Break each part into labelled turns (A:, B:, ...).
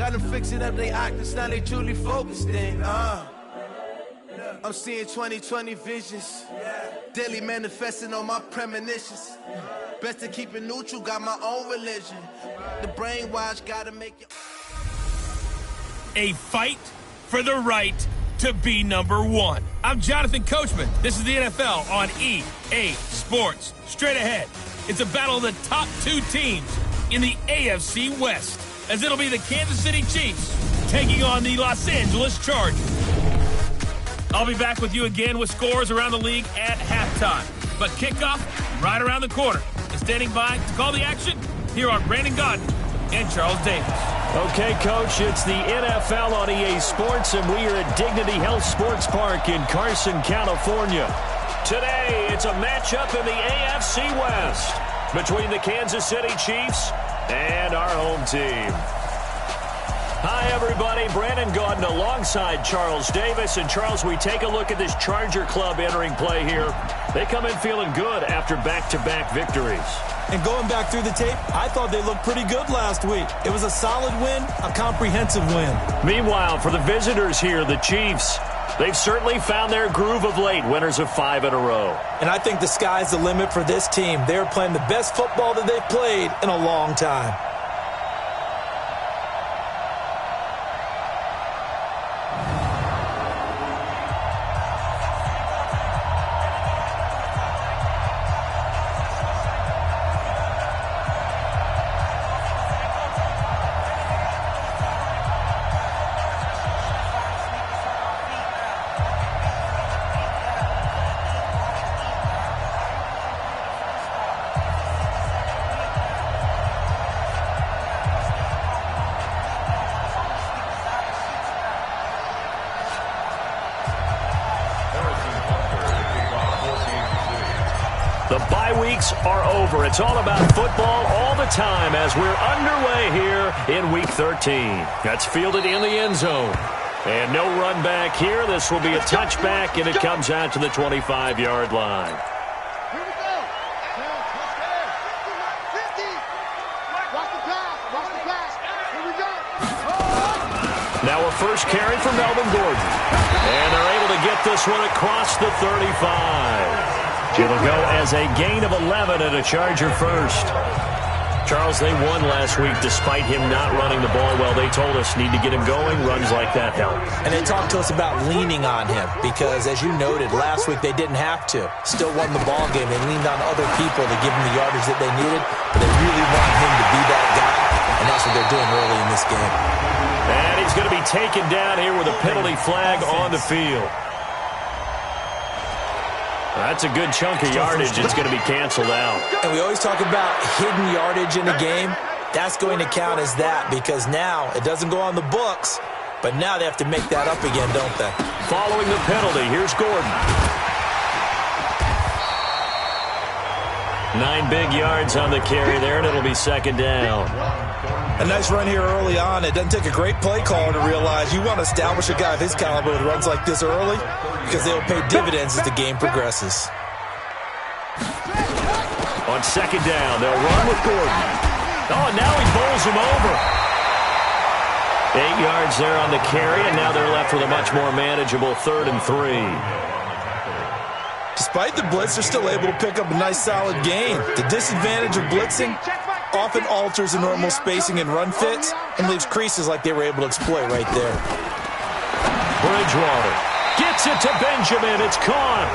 A: Got them fixing up they octaves, now they truly focused in. I'm seeing 2020 visions. Daily manifesting on my premonitions. Best to keep it neutral, got my own religion. The brainwash gotta make it.
B: A fight for the right to be number one. I'm Jonathan Coachman. This is the NFL on EA Sports. Straight ahead, it's a battle of the top two teams in the AFC West, as it'll be the Kansas City Chiefs taking on the Los Angeles Chargers. I'll be back with you again with scores around the league at halftime. But kickoff right around the corner. And standing by to call the action, here are Brandon Gaudin and Charles Davis.
C: Okay, Coach, it's the NFL on EA Sports, and we are at Dignity Health Sports Park in Carson, California. Today, it's a matchup in the AFC West between the Kansas City Chiefs and our home team. Hi, everybody. Brandon Gaudin alongside Charles Davis. And, Charles, we take a look at this Charger club entering play here. They come in feeling good after back-to-back victories.
D: And going back through the tape, I thought they looked pretty good last week. It was a solid win, a comprehensive win.
C: Meanwhile, for the visitors here, the Chiefs, they've certainly found their groove of late, winners of 5 in a row.
D: And I think the sky's the limit for this team. They're playing the best football that they've played in a long time.
C: The bye weeks are over. It's all about football all the time as we're underway here in Week 13. That's fielded in the end zone. And no run back here. This will be a touchback, and it comes out to the 25-yard line. Now a first carry for Melvin Gordon. And they're able to get this one across the 35. It'll go as a gain of 11 and a Charger first. Charles, they won last week despite him not running the ball well. They told us need to get him going. Runs like that help.
D: And they talked to us about leaning on him because, as you noted, last week they didn't have to. Still won the ball game. They leaned on other people to give him the yardage that they needed, but they really want him to be that guy, and that's what they're doing early in this game.
C: And he's going to be taken down here with a penalty flag on the field. That's a good chunk of yardage. It's going to be canceled out.
D: And we always talk about hidden yardage in a game. That's going to count as that because now it doesn't go on the books, but now they have to make that up again, don't they?
C: Following the penalty, here's Gordon. 9 big yards on the carry there, and it'll be second down.
D: A nice run here early on. It doesn't take a great play caller to realize you want to establish a guy of his caliber with runs like this early because they'll pay dividends as the game progresses.
C: On second down, they'll run with Gordon. Oh, and now he bowls him over. 8 yards there on the carry, and now they're left with a much more manageable 3rd and 3.
D: Despite the blitz, they're still able to pick up a nice solid gain. The disadvantage of blitzing often alters the normal spacing and run fits and leaves creases like they were able to exploit right there.
C: Bridgewater gets it to Benjamin. It's caught.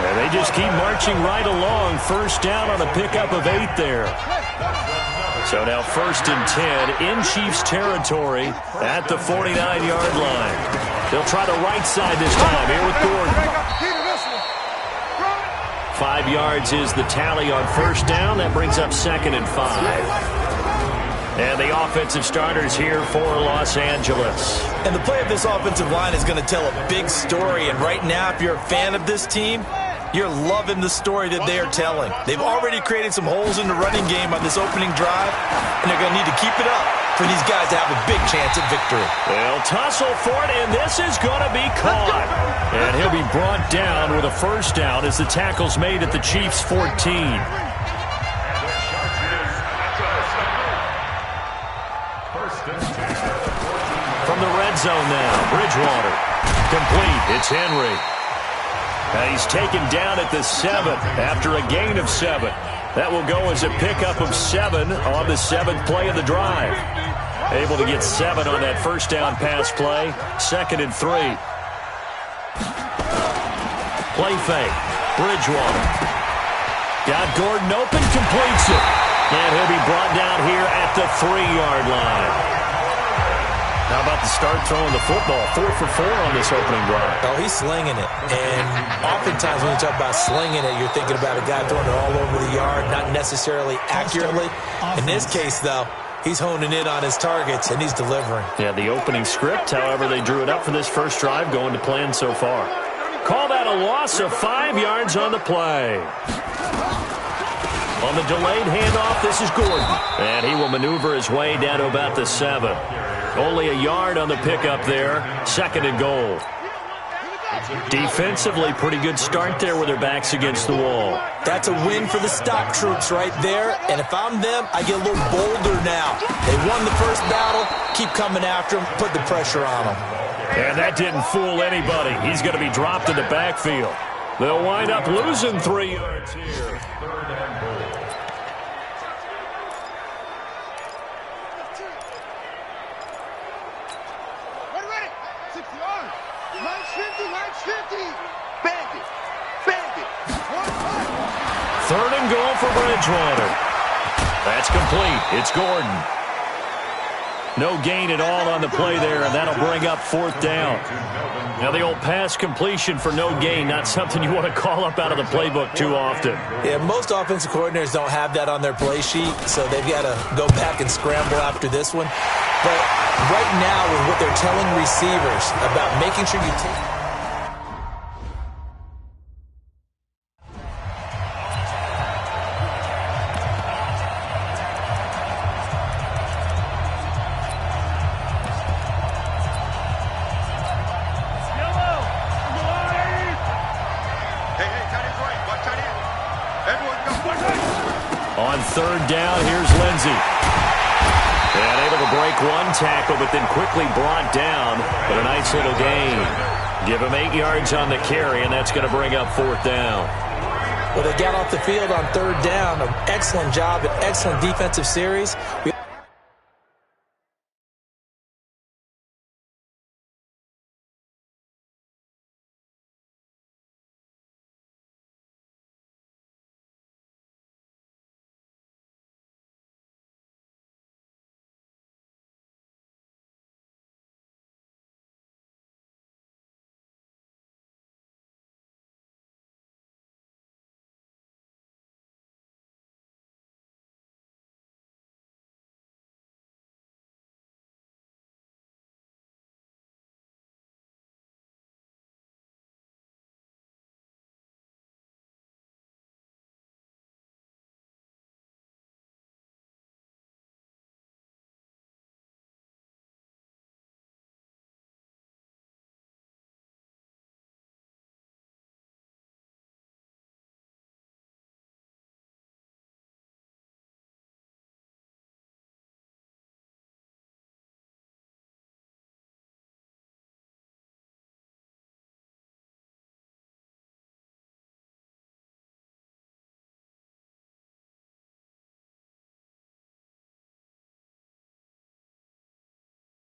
C: And they just keep marching right along. First down on a pickup of 8 there. So now 1st and 10 in Chiefs territory at the 49-yard line. They'll try the right side this time here with Gordon. 5 yards is the tally on first down. That brings up 2nd and 5. And the offensive starters here for Los Angeles.
D: And the play of this offensive line is going to tell a big story. And right now, if you're a fan of this team, you're loving the story that they are telling. They've already created some holes in the running game on this opening drive, and they're going to need to keep it up for these guys to have a big chance at victory.
C: They'll tussle for it, and this is going to be caught. And he'll be brought down with a first down as the tackle's made at the Chiefs' 14. From the red zone now, Bridgewater. Complete. It's Henry. He's taken down at the 7 after a gain of 7. That will go as a pickup of 7 on the 7th play of the drive. Able to get 7 on that first down pass play. 2nd and 3. Play fake. Bridgewater. Got Gordon open, completes it. And he'll be brought down here at the 3-yard line. How about the start throwing the football? 4 for 4 on this opening drive.
D: Oh, he's slinging it. And oftentimes when you talk about slinging it, you're thinking about a guy throwing it all over the yard, not necessarily accurately. In this case, though, he's honing in on his targets, and he's delivering.
C: Yeah, the opening script, however, they drew it up for this first drive, going to plan so far. Call that a loss of 5 yards on the play. On the delayed handoff, this is Gordon. And he will maneuver his way down to about the 7. Only a yard on the pickup there. 2nd and goal. Defensively, pretty good start there with their backs against the wall.
D: That's a win for the stock troops right there. And if I'm them, I get a little bolder now. They won the first battle. Keep coming after them. Put the pressure on them.
C: And that didn't fool anybody. He's going to be dropped in the backfield. They'll wind up losing 3 yards here. Third and goal for Bridgewater. That's complete. It's Gordon. No gain at all on the play there, and that'll bring up 4th down. Now, the old pass completion for no gain, not something you want to call up out of the playbook too often.
D: Yeah, most offensive coordinators don't have that on their play sheet, so they've got to go back and scramble after this one. But right now, with what they're telling receivers about making sure you take...
C: On 3rd down, here's Lindsey. And able to break one tackle, but then quickly brought down. But a nice little gain. Give him 8 yards on the carry, and that's going to bring up 4th down.
D: Well, they got off the field on 3rd down. An excellent job, an excellent defensive series.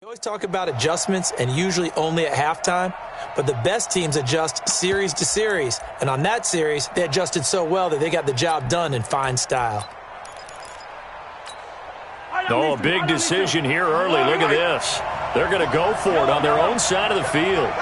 D: We always talk about adjustments and usually only at halftime, but the best teams adjust series to series. And on that series, they adjusted so well that they got the job done in fine style.
C: Oh, a big decision here early. Look at this. They're going to go for it on their own side of the field.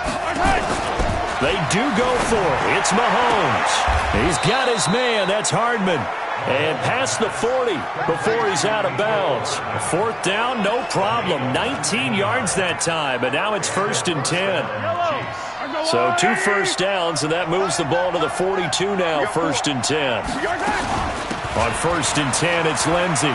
C: They do go for it. It's Mahomes. He's got his man. That's Hardman. And past the 40 before he's out of bounds. 4th down, no problem. 19 yards that time, and now it's 1st and 10. So 2 first downs, and that moves the ball to the 42 now, 1st and 10. On 1st and 10, it's Lindsey.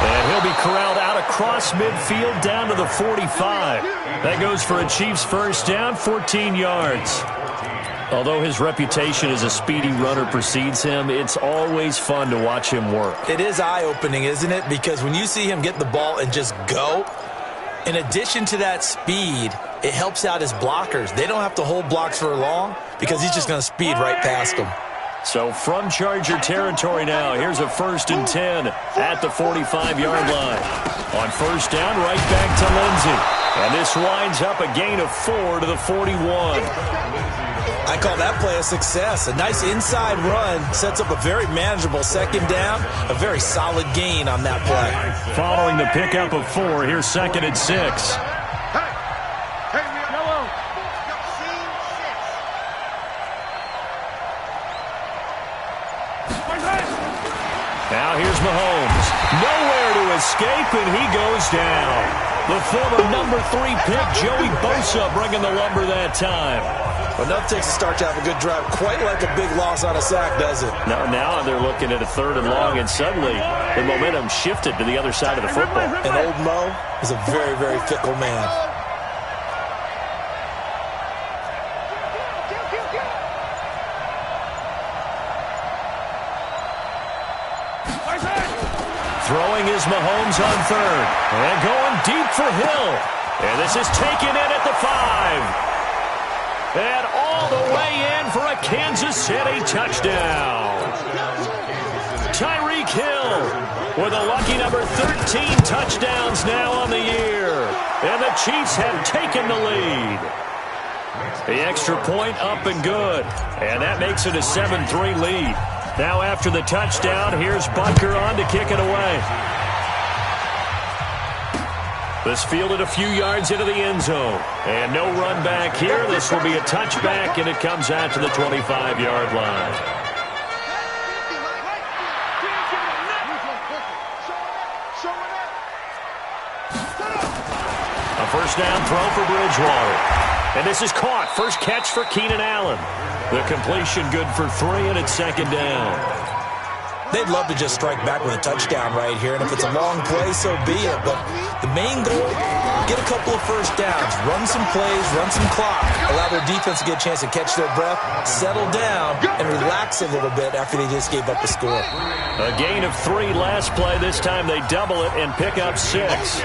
C: And he'll be corralled out across midfield down to the 45. That goes for a Chiefs first down, 14 yards. Although his reputation as a speedy runner precedes him, it's always fun to watch him work.
D: It is eye-opening, isn't it? Because when you see him get the ball and just go, in addition to that speed, it helps out his blockers. They don't have to hold blocks for long because he's just going to speed right past them.
C: So from Charger territory now, here's a 1st and 10 at the 45-yard line. On first down, right back to Lindsey. And this winds up a gain of 4 to the 41.
D: I call that play a success. A nice inside run sets up a very manageable 2nd down, a very solid gain on that play.
C: Following the pickup of 4, here's 2nd and 6. Now here's Mahomes. Nowhere to escape, and he goes down. The former number 3 pick, Joey Bosa, bringing the lumber that time.
D: Enough takes a start to have a good drive. Quite like a big loss on a sack, does it?
C: Now they're looking at a 3rd and long, and suddenly the momentum shifted to the other side of the football.
D: And old Mo is a very, very fickle man.
C: Throwing is Mahomes on 3rd. And going deep for Hill. And this is taken in at the 5. And all the way in for a Kansas City touchdown. Tyreek Hill with a lucky number 13 touchdowns now on the year. And the Chiefs have taken the lead. The extra point up and good. And that makes it a 7-3 lead. Now after the touchdown, here's Butker on to kick it away. This fielded a few yards into the end zone. And no run back here. This will be a touchback, and it comes out to the 25-yard line. A first down throw for Bridgewater. And this is caught. First catch for Keenan Allen. The completion good for 3, and it's 2nd down.
D: They'd love to just strike back with a touchdown right here, and if it's a long play, so be it. But the main goal, get a couple of first downs, run some plays, run some clock, allow their defense to get a chance to catch their breath, settle down, and relax a little bit after they just gave up the score.
C: A gain of 3 last play. This time they double it and pick up 6.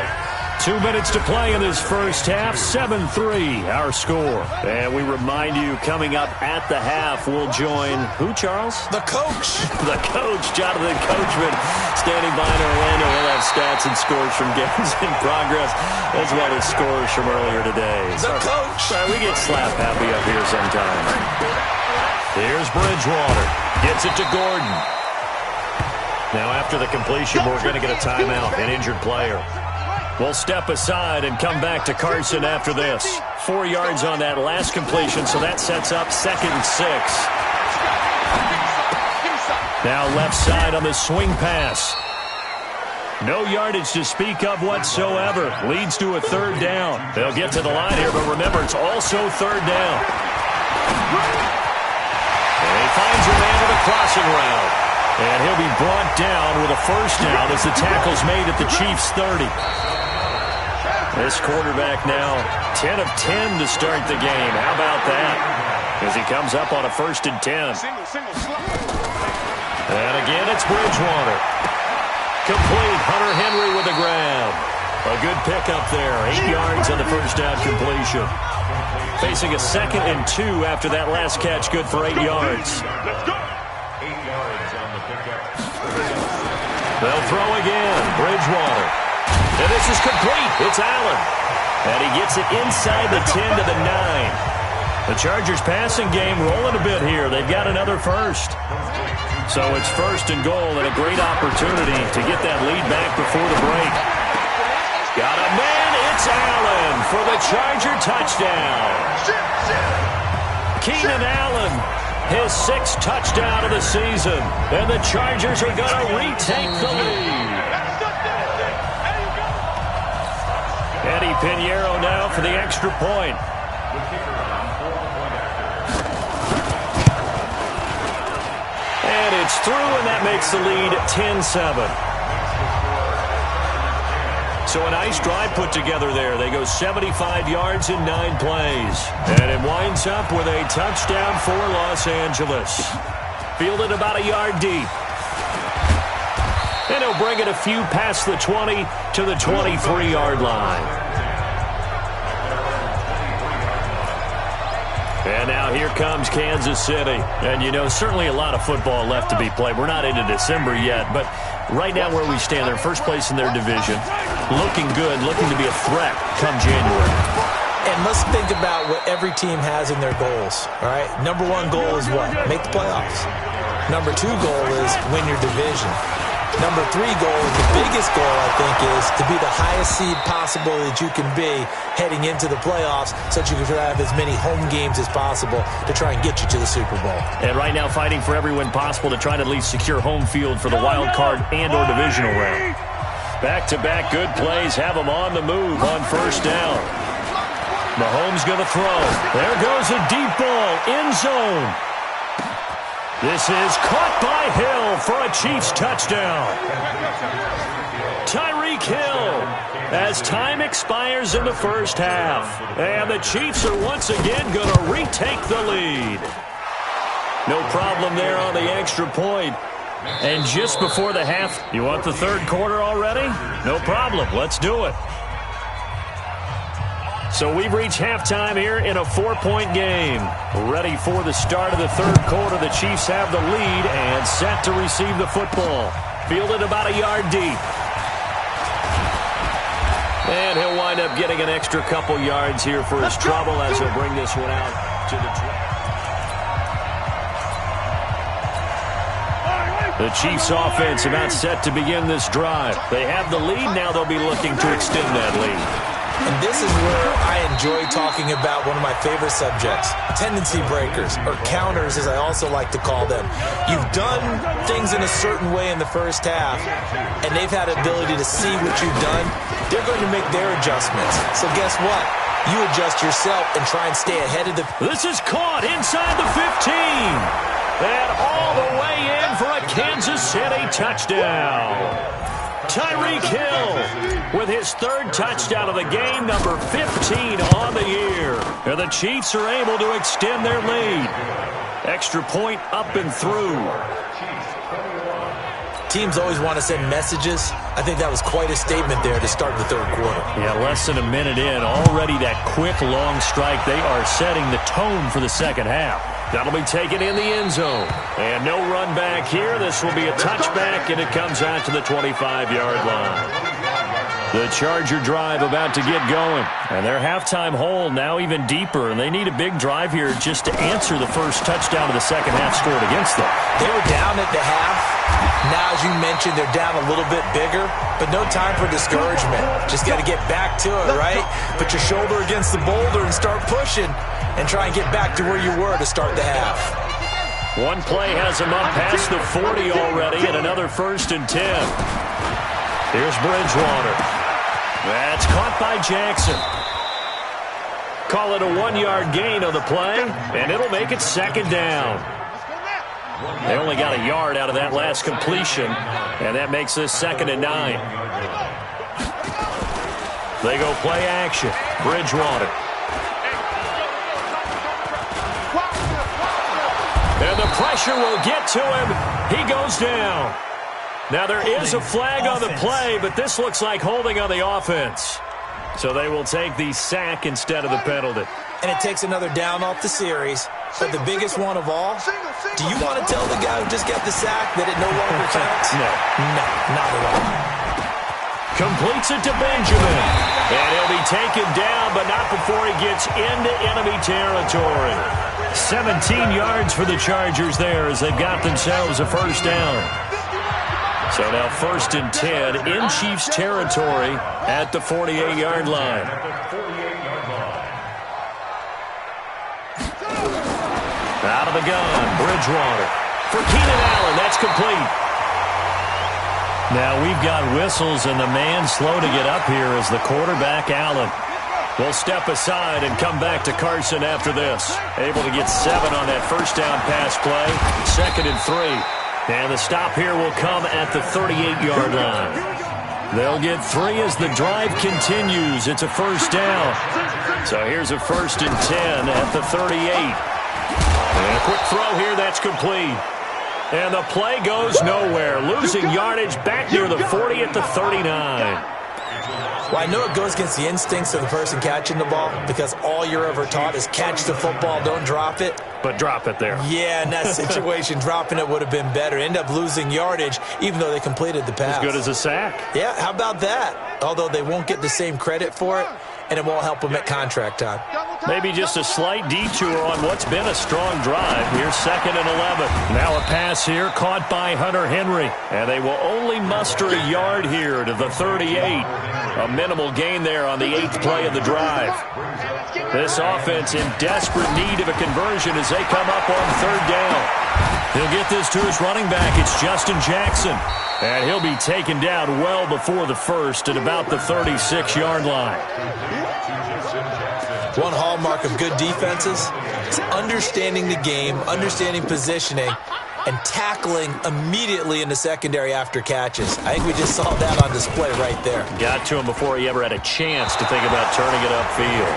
C: 2 minutes to play in this first half. 7-3 our score. And we remind you, coming up at the half, we'll join who, Charles?
D: The coach.
C: The coach, Jonathan Coachman, standing by in Orlando. He'll have stats and scores from games in progress, as well as scores from earlier today.
D: The coach.
C: Sorry, we get slap happy up here sometimes. Here's Bridgewater. Gets it to Gordon. Now after the completion, we're going to get a timeout, an injured player. We'll step aside and come back to Carson after this. 4 yards on that last completion, so that sets up 2nd and 6. Now left side on the swing pass. No yardage to speak of whatsoever. Leads to a 3rd down. They'll get to the line here, but remember, it's also 3rd down. And he finds a man with a crossing route. And he'll be brought down with a 1st down as the tackle's made at the Chiefs' 30. This quarterback now 10 of 10 to start the game. How about that? As he comes up on a 1st and 10. And again, it's Bridgewater. Complete. Hunter Henry with the grab. A good pickup there. 8 yards on the 1st down completion. Facing a 2nd and 2 after that last catch. Good for 8 yards. They'll throw again. Bridgewater. And this is complete. It's Allen. And he gets it inside the 10 to the 9. The Chargers passing game rolling a bit here. They've got another 1st. So it's 1st and goal and a great opportunity to get that lead back before the break. Got a man. It's Allen for the Charger touchdown. Keenan Allen, his 6th touchdown of the season. And the Chargers are going to retake the lead. Eddie Pinheiro now for the extra point. And it's through, and that makes the lead 10-7. So a nice drive put together there. They go 75 yards in 9 plays. And it winds up with a touchdown for Los Angeles. Fielded about a yard deep. And he'll bring it a few past the 20 to the 23-yard line. And now here comes Kansas City. And, certainly a lot of football left to be played. We're not into December yet, but right now where we stand, they're first place in their division. Looking good, looking to be a threat come January.
D: And let's think about what every team has in their goals, all right? Number 1 goal is what? Make the playoffs. Number 2 goal is win your division. Number 3 goal, the biggest goal, I think, is to be the highest seed possible that you can be heading into the playoffs so that you can have as many home games as possible to try and get you to the Super Bowl.
C: And right now fighting for every win possible to try to at least secure home field for the wild card and or divisional round. Back-to-back good plays have them on the move on first down. Mahomes going to throw. There goes a deep ball, end zone. This is caught by Hill for a Chiefs touchdown. Tyreek Hill as time expires in the first half. And the Chiefs are once again going to retake the lead. No problem there on the extra point. And just before the half, you want the third quarter already? No problem. Let's do it. So we've reached halftime here in a 4-point game. Ready for the start of the third quarter. The Chiefs have the lead and set to receive the football. Fielded about a yard deep. And he'll wind up getting an extra couple yards here for his trouble as he'll bring this one out to the Chiefs offense about set to begin this drive. They have the lead. Now they'll be looking to extend that lead.
D: And this is where I enjoy talking about one of my favorite subjects, tendency breakers, or counters as I also like to call them. You've done things in a certain way in the first half, and they've had ability to see what you've done. They're going to make their adjustments. So guess what? You adjust yourself and try and stay ahead of the...
C: This is caught inside the 15. And all the way in for a Kansas City touchdown. Tyreek Hill with his third touchdown of the game, number 15 on the year. And the Chiefs are able to extend their lead. Extra point up and through.
D: Teams always want to send messages. I think that was quite a statement there to start the third quarter.
C: Yeah, less than a minute in. Already that quick, long strike. They are setting the tone for the second half. That'll be taken in the end zone. And no run back here. This will be a touchback, and it comes out to the 25-yard line. The Charger drive about to get going. And their halftime hole now even deeper, and they need a big drive here just to answer the first touchdown of the second half scored against them.
D: They were down at the half. Now, as you mentioned, they're down a little bit bigger, but no time for discouragement. Just got to get back to it, right? Put your shoulder against the boulder and start pushing and try and get back to where you were to start the half.
C: One play has them up past the 40 already, and another 1st and 10. Here's Bridgewater. That's caught by Jackson. Call it a 1-yard gain on the play, and it'll make it second down. They only got a yard out of that last completion, and that makes this 2nd and 9. They go play action. Bridgewater. And the pressure will get to him. He goes down. Now there is a flag on the play, but this looks like holding on the offense. So they will take the sack instead of the penalty.
D: And it takes another down off the series. But the biggest one of all, do you want to tell the guy who just got the sack that it no longer counts?
C: No.
D: No, not at all.
C: Completes it to Benjamin. And he'll be taken down, but not before he gets into enemy territory. 17 yards for the Chargers there as they've got themselves a first down. So now 1st and 10 in Chiefs territory at the 48-yard line. Out of the gun, Bridgewater. For Keenan Allen, that's complete. Now we've got whistles, and the man slow to get up here is the quarterback, Allen. We'll step aside and come back to Carson after this. Able to get 7 on that first down pass play. 2nd and 3. And the stop here will come at the 38-yard line. They'll get 3 as the drive continues. It's a first down. So here's a 1st and 10 at the 38. And a quick throw here, that's complete. And the play goes nowhere. Losing yardage back near the 40 at the 39.
D: Well, I know it goes against the instincts of the person catching the ball because all you're ever taught is catch the football, don't drop it.
C: But drop it there.
D: Yeah, in that situation, dropping it would have been better. End up losing yardage, even though they completed the pass.
C: As good as a sack.
D: Yeah, how about that? Although they won't get the same credit for it, and it won't help them at contract time.
C: Maybe just a slight detour on what's been a strong drive. Here's 2nd and 11. Now a pass here caught by Hunter Henry. And they will only muster a yard here to the 38. A minimal gain there on the 8th play of the drive. This offense in desperate need of a conversion as they come up on 3rd down. He'll get this to his running back. It's Justin Jackson. And he'll be taken down well before the 1st at about the 36-yard line.
D: One hallmark of good defenses is understanding the game, understanding positioning, and tackling immediately in the secondary after catches. I think we just saw that on display right there.
C: Got to him before he ever had a chance to think about turning it upfield.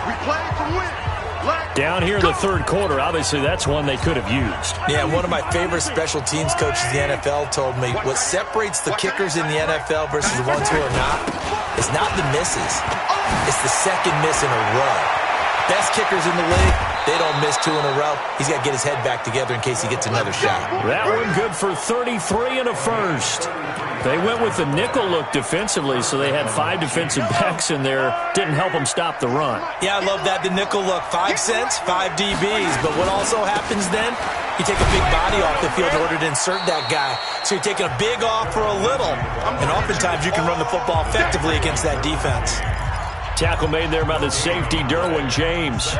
E: We play to win.
C: Down here in the 3rd quarter, obviously that's one they could have used.
D: Yeah, one of my favorite special teams coaches in the NFL told me what separates the kickers in the NFL versus the ones who are not is not the misses. It's the second miss in a row. Best kickers in the league, they don't miss 2 in a row. He's got to get his head back together in case he gets another shot.
C: That one good for 33 and a 1st. They went with the nickel look defensively, so they had 5 defensive backs in there. Didn't help them stop the run.
D: Yeah, I love that, the nickel look. 5 cents, 5 DBs. But what also happens then, you take a big body off the field in order to insert that guy. So you're taking a big off for a little. And oftentimes you can run the football effectively against that defense.
C: Tackle made there by the safety, Derwin James.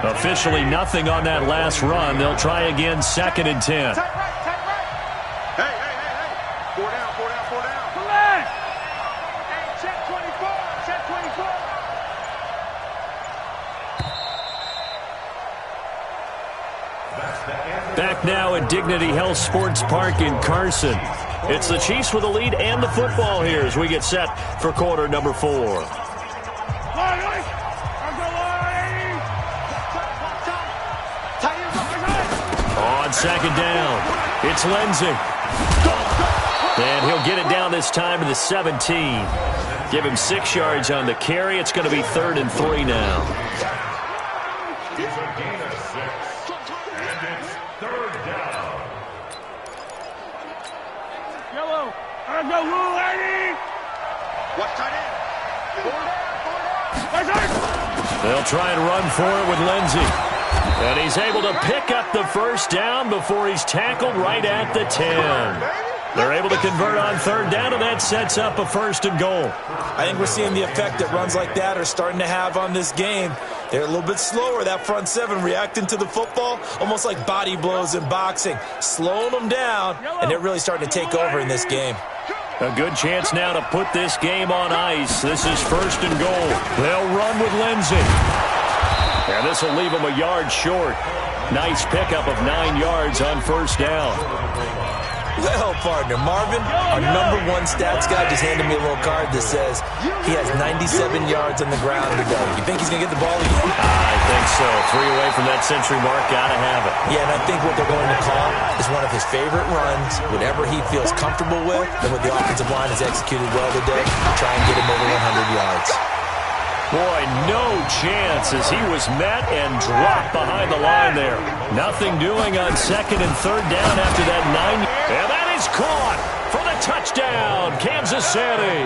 C: Officially nothing on that last run. They'll try again, 2nd and 10.
E: Hey. 4 down. Come on. Hey, check 24.
C: Back now at Dignity Health Sports Park in Carson. It's the Chiefs with the lead and the football here as we get set for quarter number 4. On 2nd down, it's Lindsey. And he'll get it down this time to the 17. Give him 6 yards on the carry. It's going to be 3rd and 3 now.
E: Yellow. Go, lady. Watch tight end.
C: They'll try and run for it with Lindsey. And he's able to pick up the 1st down before he's tackled right at the 10. They're able to convert on 3rd down, and that sets up a 1st and goal.
D: I think we're seeing the effect that runs like that are starting to have on this game. They're a little bit slower, that front 7, reacting to the football, almost like body blows in boxing, slowing them down, and they're really starting to take over in this game.
C: A good chance now to put this game on ice. This is 1st and goal. They'll run with Lindsey. And this will leave them a yard short. Nice pickup of 9 yards on 1st down.
D: Well, partner, Marvin, our #1 stats guy just handed me a little card that says he has 97 yards on the ground today. You think he's going to get the ball again?
C: I think so. 3 away from that century mark. Got to have it.
D: Yeah, and I think what they're going to call is one of his favorite runs, whatever he feels comfortable with, and what the offensive line has executed well today, try and get him over 100 yards.
C: Boy, no chance as he was met and dropped behind the line there. Nothing doing on 2nd and 3rd down after that 9. And that is caught for the touchdown, Kansas City.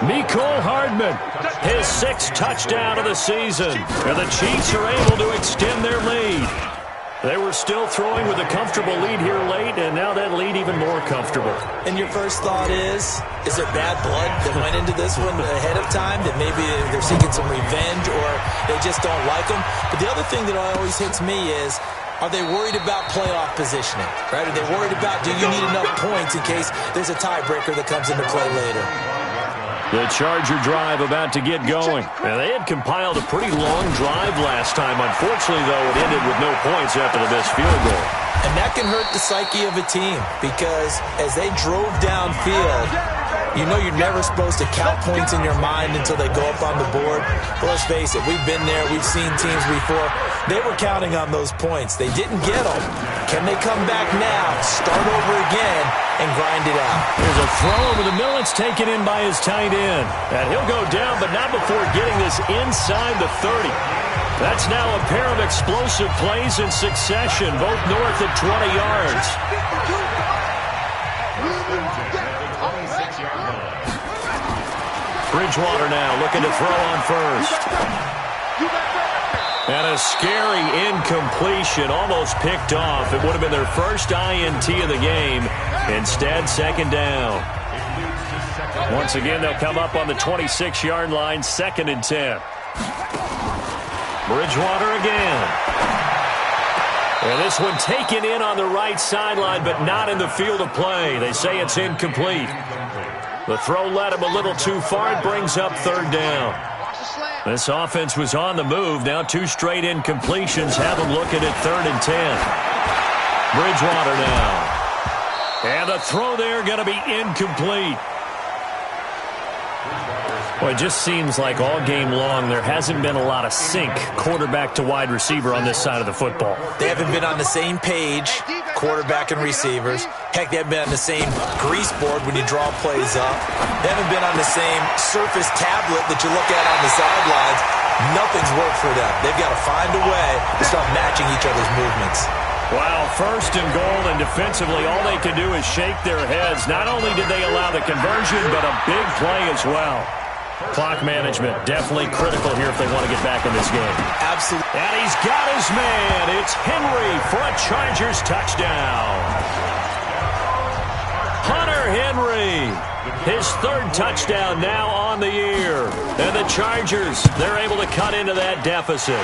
C: Mecole Hardman, his 6th touchdown of the season. And the Chiefs are able to extend their lead. They were still throwing with a comfortable lead here late, and now that lead even more comfortable.
D: And your first thought is there bad blood that went into this one ahead of time, that maybe they're seeking some revenge or they just don't like them? But the other thing that always hits me is, are they worried about playoff positioning? Right? Are they worried about, do you need enough points in case there's a tiebreaker that comes into play later?
C: The Charger drive about to get going. And they had compiled a pretty long drive last time. Unfortunately, though, it ended with no points after the missed field goal.
D: And that can hurt the psyche of a team because as they drove downfield, you know you're never supposed to count points in your mind until they go up on the board. But let's face it, we've been there. We've seen teams before. They were counting on those points. They didn't get them. Can they come back now, start over again, and grind it out?
C: Here's a throw over the middle. It's taken in by his tight end. And he'll go down, but not before getting this inside the 30. That's now a pair of explosive plays in succession, both north of 20 yards. Bridgewater now looking to throw on first. And a scary incompletion, almost picked off. It would have been their first INT of the game. Instead, second down. Once again, they'll come up on the 26-yard line, 2nd and 10. Bridgewater again. And this one taken in on the right sideline, but not in the field of play. They say it's incomplete. The throw led him a little too far. It brings up 3rd down. This offense was on the move. Now 2 straight incompletions have them looking at 3rd and 10. Bridgewater now. And the throw there going to be incomplete. Well, it just seems like all game long there hasn't been a lot of sync quarterback to wide receiver on this side of the football.
D: They haven't been on the same page, quarterback and receivers. Heck, they haven't been on the same grease board when you draw plays up. They haven't been on the same surface tablet that you look at on the sidelines. Nothing's worked for them. They've got to find a way to start matching each other's movements.
C: Wow, 1st and goal, and defensively all they can do is shake their heads. Not only did they allow the conversion, but a big play as well. Clock management definitely critical here if they want to get back in this game.
D: Absolutely.
C: And he's got his man. It's Henry for a Chargers touchdown. Hunter Henry, his 3rd touchdown now on the year. And the Chargers, they're able to cut into that deficit.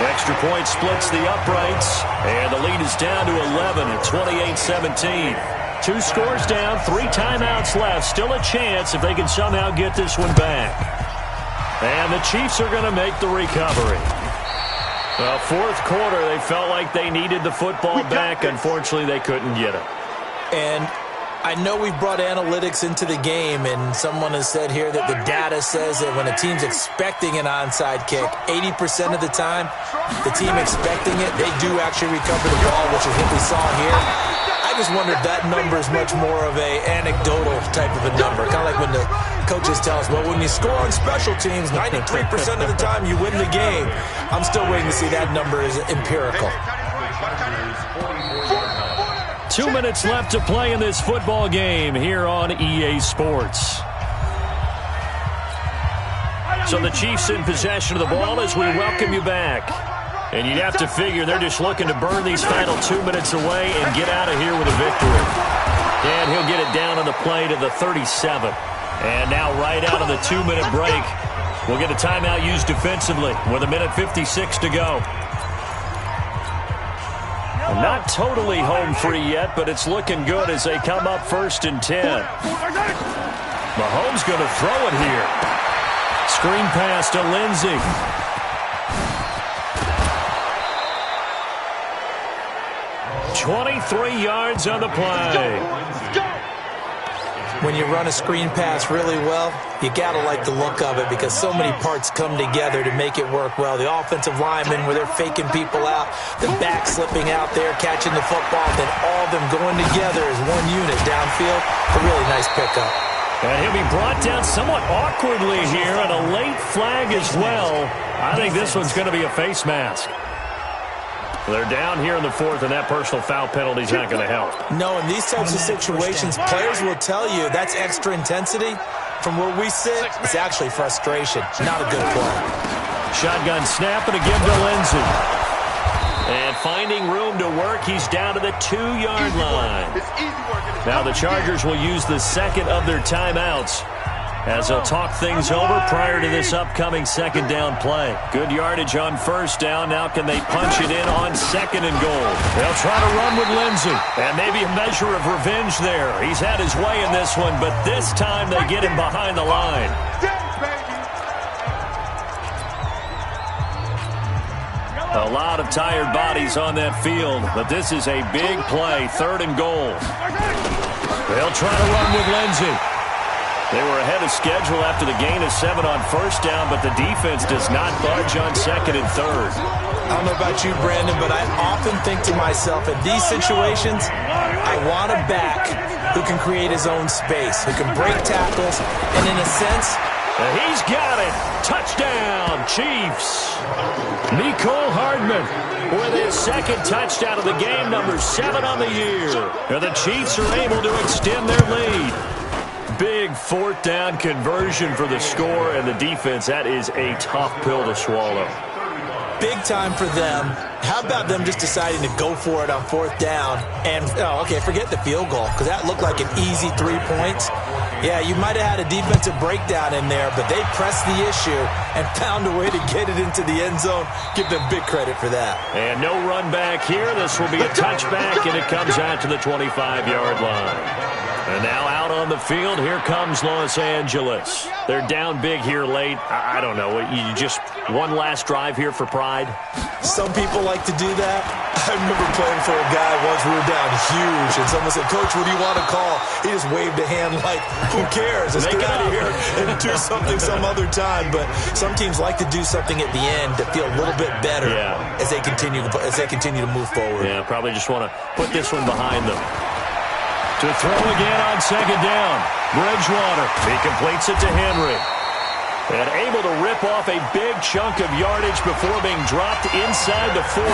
C: Extra point splits the uprights, and the lead is down to 11 at 28-17. 2 scores down, 3 timeouts left. Still a chance if they can somehow get this one back. And the Chiefs are going to make the recovery. Well, 4th quarter, they felt like they needed the football back. Unfortunately, they couldn't get it.
D: And I know we've brought analytics into the game, and someone has said here that the data says that when a team's expecting an onside kick, 80% of the time, the team expecting it, they do actually recover the ball, which is what we saw here. I just wonder if that number is much more of a anecdotal type of a number. Kind of like when the coaches tell us, well, when you score on special teams, 93% of the time you win the game. I'm still waiting to see that number is empirical.
C: 2 minutes left to play in this football game here on EA Sports. So the Chiefs in possession of the ball as we welcome you back. And you'd have to figure they're just looking to burn these final 2 minutes away and get out of here with a victory. And he'll get it down on the play to the 37. And now right out of the 2-minute break, we'll get a timeout used defensively with 1:56 to go. Not totally home free yet, but it's looking good as they come up 1st and 10. Mahomes going to throw it here. Screen pass to Lindsey. 23 yards on the play.
D: When you run a screen pass really well, you got to like the look of it because so many parts come together to make it work well. The offensive linemen, where they're faking people out, the back slipping out there, catching the football, then all of them going together as one unit downfield. A really nice pickup.
C: And he'll be brought down somewhat awkwardly here, and a late flag as well. I think this one's going to be a face mask. They're down here in the 4th, and that personal foul penalty is not going to help.
D: No, in these types of situations, players will tell you that's extra intensity. From where we sit, it's actually frustration. Not a good play.
C: Shotgun snap and again to Lindsey. And finding room to work, he's down to the 2-yard line. Now the Chargers will use the 2nd of their timeouts as they'll talk things over prior to this upcoming 2nd down play. Good yardage on 1st down. Now can they punch it in on 2nd and goal? They'll try to run with Lindsey. And maybe a measure of revenge there. He's had his way in this one, but this time they get him behind the line. A lot of tired bodies on that field, but this is a big play, 3rd and goal. They'll try to run with Lindsey. They were ahead of schedule after the gain of 7 on 1st down, but the defense does not budge on 2nd and 3rd.
D: I don't know about you, Brandon, but I often think to myself, in these situations, I want a back who can create his own space, who can break tackles, and in a sense,
C: he's got it. Touchdown, Chiefs. Mecole Hardman with his 2nd touchdown of the game, number 7 on the year. And the Chiefs are able to extend their lead. Big 4th down conversion for the score, and the defense, that is a tough pill to swallow.
D: Big time for them. How about them just deciding to go for it on 4th down? And, forget the field goal, because that looked like an easy 3 points. Yeah, you might have had a defensive breakdown in there, but they pressed the issue and found a way to get it into the end zone. Give them big credit for that.
C: And no run back here. This will be a touchback, and it comes out to the 25-yard line. And now out on the field, here comes Los Angeles. They're down big here late. I don't know. You just one last drive here for pride?
D: Some people like to do that. I remember playing for a guy once. We were down huge, and someone said, "Coach, what do you want to call?" He just waved a hand like, who cares? Let's get out of here and do something some other time. But some teams like to do something at the end to feel a little bit better as they continue to move forward.
C: Yeah, probably just want to put this one behind them. To throw again on 2nd down. Bridgewater. He completes it to Henry. And able to rip off a big chunk of yardage before being dropped inside the 40.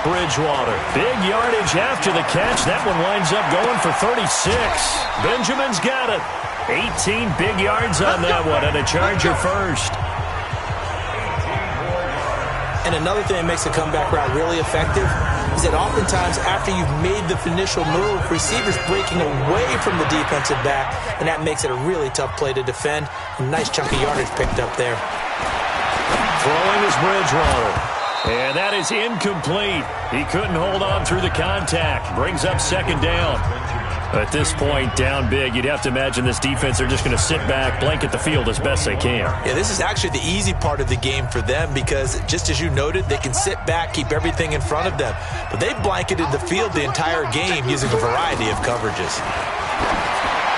C: Bridgewater. Big yardage after the catch. That one winds up going for 36. Benjamin's got it. 18 big yards on that one, and a Charger first.
D: And another thing that makes the comeback route really effective is that oftentimes after you've made the initial move, receivers breaking away from the defensive back, and that makes it a really tough play to defend. A nice chunk of yardage picked up there.
C: Throwing is Bridgewater. And that is incomplete. He couldn't hold on through the contact. Brings up 2nd down. At this point, down big, you'd have to imagine this defense, they're just going to sit back, blanket the field as best they can.
D: Yeah, this is actually the easy part of the game for them because, just as you noted, they can sit back, keep everything in front of them. But they've blanketed the field the entire game using a variety of coverages.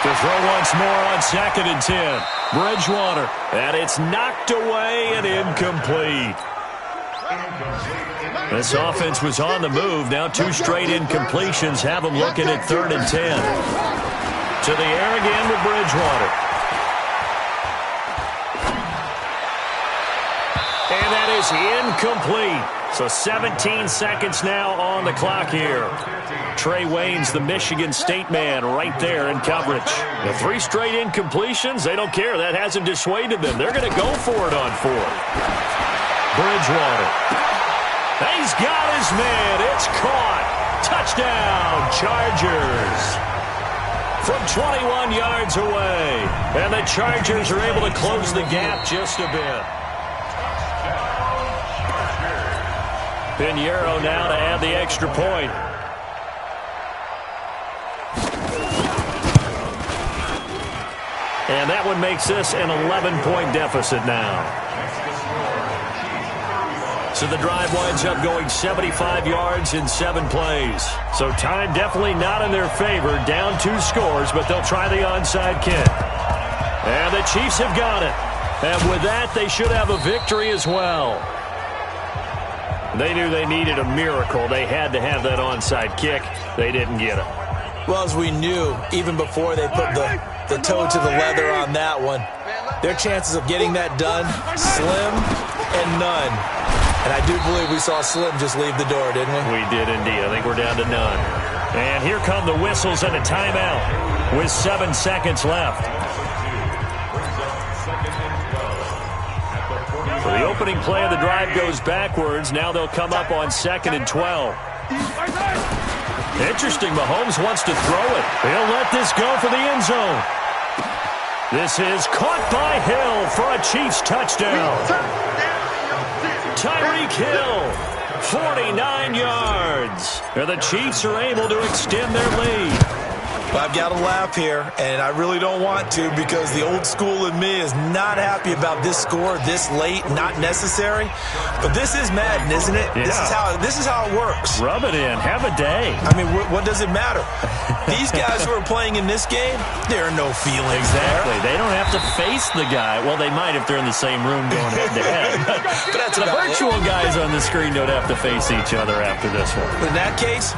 C: To throw once more on 2nd and 10. Bridgewater. And it's knocked away and incomplete. This offense was on the move. Now 2 straight incompletions have them looking at 3rd and 10. To the air again with Bridgewater. And that is incomplete. So 17 seconds now on the clock here. Trey Waynes, the Michigan State man, right there in coverage. The 3 straight incompletions, they don't care. That hasn't dissuaded them. They're going to go for it on 4th. Bridgewater. He's got his man. It's caught. Touchdown, Chargers. From 21 yards away. And the Chargers are able to close the gap just a bit. Pinheiro now to add the extra point. And that one makes this an 11-point deficit now. So the drive winds up going 75 yards in 7 plays. So time definitely not in their favor. Down 2 scores, but they'll try the onside kick. And the Chiefs have got it. And with that, they should have a victory as well. They knew they needed a miracle. They had to have that onside kick. They didn't get it.
D: Well, as we knew, even before they put the toe to the leather on that one, their chances of getting that done, slim and none. And I do believe we saw Slim just leave the door, didn't we?
C: We did indeed. I think we're down to none. And here come the whistles and a timeout with 7 seconds left. So the opening play of the drive goes backwards. Now they'll come up on 2nd and 12. Interesting. Mahomes wants to throw it. He'll let this go for the end zone. This is caught by Hill for a Chiefs touchdown. Tyreek Hill, 49 yards. And the Chiefs are able to extend their lead.
D: I've got to laugh here, and I really don't want to because the old school in me is not happy about this score this late, not necessary. But this is Madden, isn't it?
C: Yeah.
D: This is how it works.
C: Rub it in. Have a day.
D: I mean, what does it matter? These guys who are playing in this game, there are no feelings
C: Exactly.
D: there.
C: They don't have to face the guy. Well, they might if they're in the same room going head-to-head.
D: But that's
C: The
D: about
C: virtual
D: it.
C: guys on the screen don't have to face each other after this one.
D: In that case,